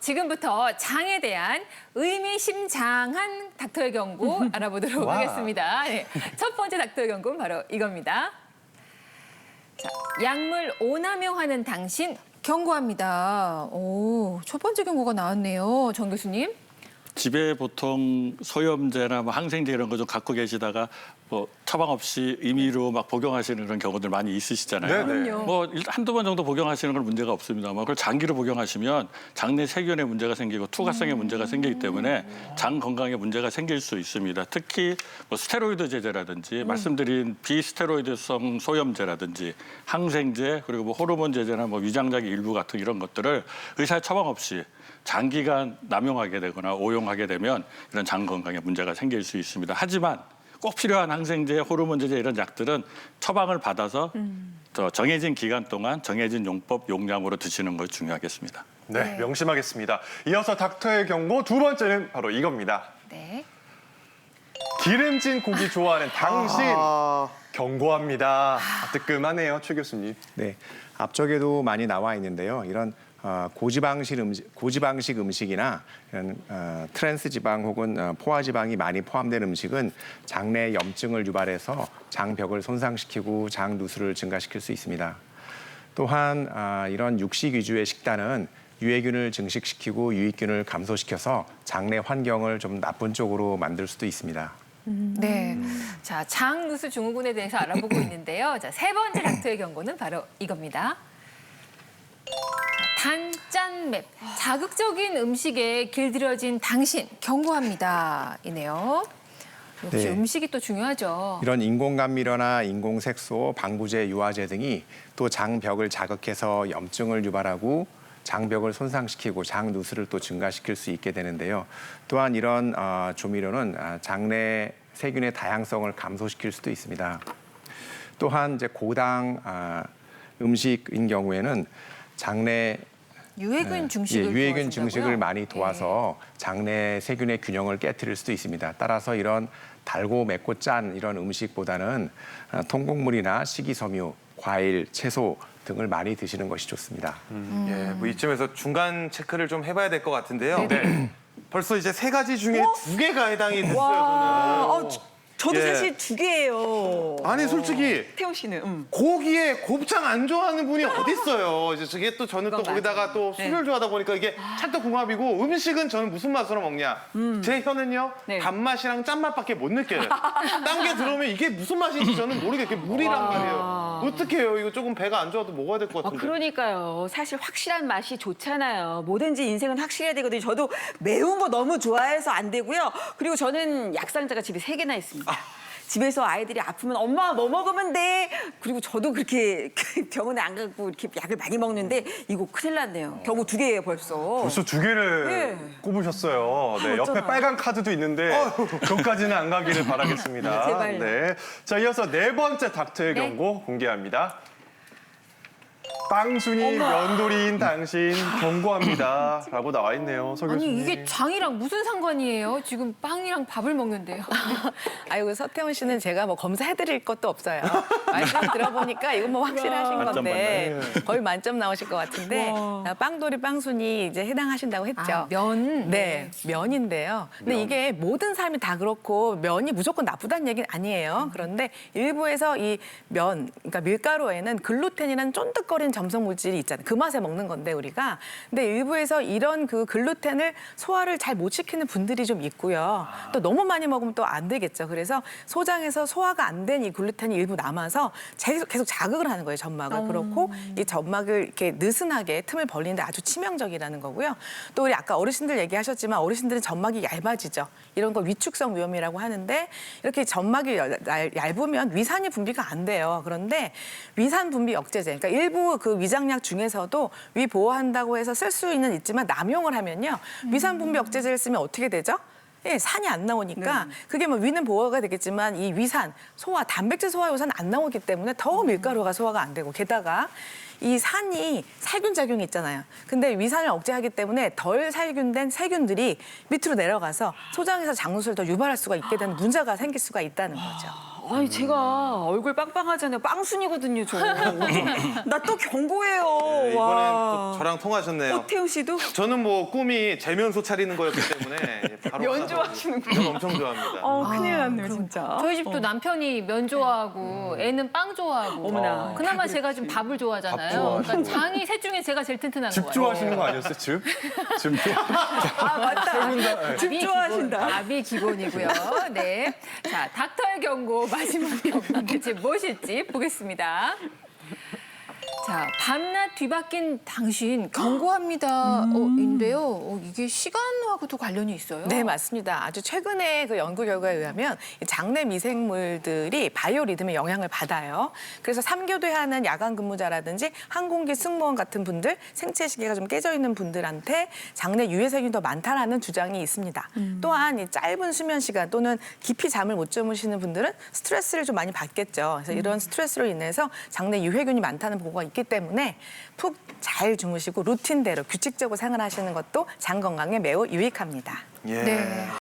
지금부터 장에 대한 의미심장한 닥터의 경고 알아보도록 와. 하겠습니다. 네, 첫 번째 닥터의 경고는 바로 이겁니다. 자, 약물 오남용하는 당신 경고합니다. 오, 첫 번째 경고가 나왔네요. 정 교수님. 집에 보통 소염제나 뭐 항생제 이런 거 좀 갖고 계시다가 뭐 처방 없이 임의로 막 복용하시는 그런 경우들 많이 있으시잖아요. 네네. 그럼요. 뭐 한두 번 정도 복용하시는 건 문제가 없습니다만 그걸 장기로 복용하시면 장내 세균에 문제가 생기고 투과성에 문제가 생기기 때문에 장 건강에 문제가 생길 수 있습니다. 특히 뭐 스테로이드 제제라든지 말씀드린 비스테로이드성 소염제라든지 항생제 그리고 뭐 호르몬 제제나 뭐 위장작의 일부 같은 이런 것들을 의사의 처방 없이 장기간 남용하게 되거나 오용하게 되면 이런 장 건강에 문제가 생길 수 있습니다. 하지만 꼭 필요한 항생제, 호르몬 제제 이런 약들은 처방을 받아서 정해진 기간 동안 정해진 용법, 용량으로 드시는 것이 중요하겠습니다. 네, 명심하겠습니다. 이어서 닥터의 경고 두 번째는 바로 이겁니다. 네. 기름진 고기 좋아하는 당신 경고합니다. 뜨끔하네요, 최 교수님. 네, 앞쪽에도 많이 나와 있는데요. 이런 고지방식 음식이나 이런 트랜스 지방 혹은 포화 지방이 많이 포함된 음식은 장내 염증을 유발해서 장벽을 손상시키고 장 누수를 증가시킬 수 있습니다. 또한 이런 육식 위주의 식단은 유해균을 증식시키고 유익균을 감소시켜서 장내 환경을 좀 나쁜 쪽으로 만들 수도 있습니다. 네. 자, 장 누수 증후군에 대해서 알아보고 있는데요. 자, 세 번째 닥터의 경고는 바로 이겁니다. 단짠맵, 자극적인 음식에 길들여진 당신 경고합니다. 이네요. 역시 네. 음식이 또 중요하죠. 이런 인공감미료나 인공색소, 방부제, 유화제 등이 또 장벽을 자극해서 염증을 유발하고 장벽을 손상시키고 장 누수를 또 증가시킬 수 있게 되는데요. 또한 이런 조미료는 장내 세균의 다양성을 감소시킬 수도 있습니다. 또한 이제 고당 음식인 경우에는 장내 유해균 증식을 유해균 도와준다고요? 증식을 많이 도와서 장내 세균의 균형을 깨트릴 수도 있습니다. 따라서 이런 달고 맵고 짠 이런 음식보다는 통곡물이나 식이섬유, 과일, 채소 등을 많이 드시는 것이 좋습니다. 예, 뭐 이쯤에서 중간 체크를 좀 해봐야 될 것 같은데요. 네. 벌써 이제 세 가지 중에 두 개가 해당이 됐어요, 와, 저도 예. 사실 두 개예요. 저는. 아니, 솔직히 태호 씨는. 고기에 곱창 안 좋아하는 분이 어딨어요. 이제 저게 또 저는 또 그건 거기다가 맞아요. 또 술을 좋아하다 보니까 이게 찰떡궁합이고 음식은 저는 무슨 맛으로 먹냐. 제 혀는요, 네. 단맛이랑 짠맛밖에 못 느껴요. 딴 게 들어오면 이게 무슨 맛인지 저는 모르겠어요. 물이란 말이에요. 어떻게 해요? 이거 조금 배가 안 좋아도 먹어야 될 것 같은데. 그러니까요. 사실 확실한 맛이 좋잖아요. 뭐든지 인생은 확실해야 되거든요. 저도 매운 거 너무 좋아해서 안 되고요. 그리고 저는 약상자가 집에 3개나 있습니다. 집에서 아이들이 아프면 엄마 뭐 먹으면 돼? 그리고 저도 그렇게 병원에 안 가고 이렇게 약을 많이 먹는데 이거 큰일 났네요. 경우 2개예요 벌써. 벌써 두 개를 네. 꼽으셨어요. 네, 옆에 어쩌나. 빨간 카드도 있는데 그것까지는 안 가기를 바라겠습니다. 제발요. 네. 자, 이어서 네 번째 닥터의 네. 경고 공개합니다. 빵순이 면도리인 당신 경고합니다. 라고 나와 있네요, 서 교수님. 아니 이게 장이랑 무슨 상관이에요? 지금 빵이랑 밥을 먹는데요. 아이고 서태훈 씨는 제가 뭐 검사해드릴 것도 없어요. 말씀 들어보니까 이건 뭐 확실하신 만점 건데 맞네. 거의 만점 나오실 것 같은데 빵돌이 빵순이 이제 해당하신다고 했죠. 아, 면. 네, 면인데요. 근데 이게 모든 사람이 다 그렇고 면이 무조건 나쁘다는 얘기는 아니에요. 그런데 일부에서 이 면, 그러니까 밀가루에는 글루텐이라는 쫀득거리는 점성 물질이 있잖아요. 그 맛에 먹는 건데 우리가. 근데 일부에서 이런 그 글루텐을 소화를 잘 못 시키는 분들이 좀 있고요. 또 너무 많이 먹으면 또 안 되겠죠. 그래서 소장에서 소화가 안 된 이 글루텐이 일부 남아서 계속 자극을 하는 거예요, 점막을. 그렇고 이 점막을 이렇게 느슨하게 tum을 벌리는데 아주 치명적이라는 거고요. 또 우리 아까 어르신들 얘기하셨지만 어르신들은 점막이 얇아지죠. 이런 걸 위축성 위염이라고 하는데 이렇게 점막이 얇으면 위산이 분비가 안 돼요. 그런데 위산 분비 억제제, 그러니까 일부 그 위장약 중에서도 위 보호한다고 해서 쓸 수는 있지만 남용을 하면요. 위산 분비 억제제를 쓰면 어떻게 되죠? 예, 산이 안 나오니까 그게 뭐 위는 보호가 되겠지만 이 위산, 소화, 단백질 소화 요소는 안 나오기 때문에 더 밀가루가 소화가 안 되고 게다가 이 산이 살균 작용이 있잖아요. 근데 위산을 억제하기 때문에 덜 살균된 세균들이 밑으로 내려가서 소장에서 장누수를 더 유발할 수가 있게 되는 문제가 생길 수가 있다는 거죠. 아니 제가 얼굴 빵빵하잖아요. 빵순이거든요, 저. 나 또 경고해요. 네, 이번엔 와. 또 저랑 통하셨네요. 오태훈 씨도 저는 뭐 꿈이 재면소 차리는 거였기 때문에 바로 면 하나 좋아하시는구나. 면 엄청 좋아합니다. 큰일 났네요, 진짜. 저희 집도 남편이 면 좋아하고 애는 빵 좋아하고. 어머나. 그나마 제가 좀 밥을 좋아하잖아요. 좋아하시고. 그러니까 장이 셋 중에 제가 제일 튼튼한 즙 거예요. 좋아하시는 거 아니었어요? 즙? 즙. 아, 맞다. 집 좋아하신다. 밥이 기본이고요. 네. 자, 닥터의 경고 마지막 경고 대체 무엇일지 보겠습니다. 자, 밤낮 뒤바뀐 당신 경고합니다. 인데요. 이게 시간하고도 관련이 있어요. 네, 맞습니다. 아주 최근에 그 연구 결과에 의하면 이 장내 미생물들이 바이오 리듬에 영향을 받아요. 그래서 3교대 하는 야간 근무자라든지 항공기 승무원 같은 분들, 생체 시계가 좀 깨져 있는 분들한테 장내 유해세균이 더 많다라는 주장이 있습니다. 또한 이 짧은 수면 시간 또는 깊이 잠을 못 주무시는 분들은 스트레스를 좀 많이 받겠죠. 그래서 이런 스트레스로 인해서 장내 유해균이 많다는 보고가 있기 때문에 푹 잘 주무시고 루틴대로 규칙적으로 생활하시는 것도 장 건강에 매우 유익합니다. 예. 네.